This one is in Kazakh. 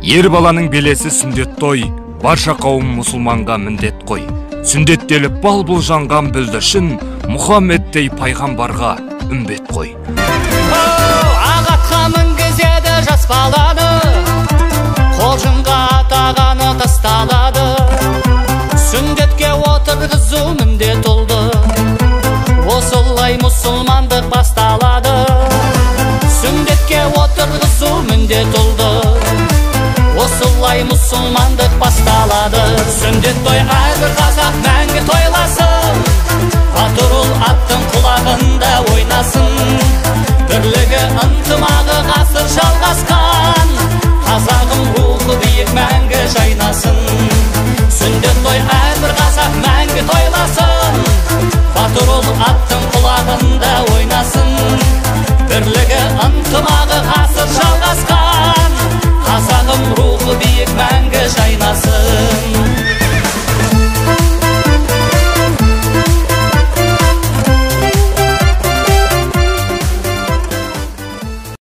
Ер баланың белесі сүндет той, барша қауым мұсылманға міндет қой. Сүндеттеліп бал бұлжанған бүлдіршін, Мұхаммедтей пайғамбарға үмбет қой. Ағатқа мінгізеді жас баланы, қолжынға атағаны тасталады. Сүндетке отырғызу міндет oldu, осылай мұсылмандық басталады. Сүндетке отырғызу міндет oldu, осылай мұсылмандық басталады. Сүндет той әрбір қазақ мәңгі тойласын, батыр ұл аттың құлағында ойнасын. Бірлігі ынтымағы ғасыр жалғасқан, қазағым рухы биік мәңгі жайнасын. Сүндет той әрбір қазақ мәңгі тойласын, батыр ұл аттың құлағында ойнасын. Бірлігі ынтымағы ғасыр жалғасқан, қазағым рухы биік мәңгі жайнасын.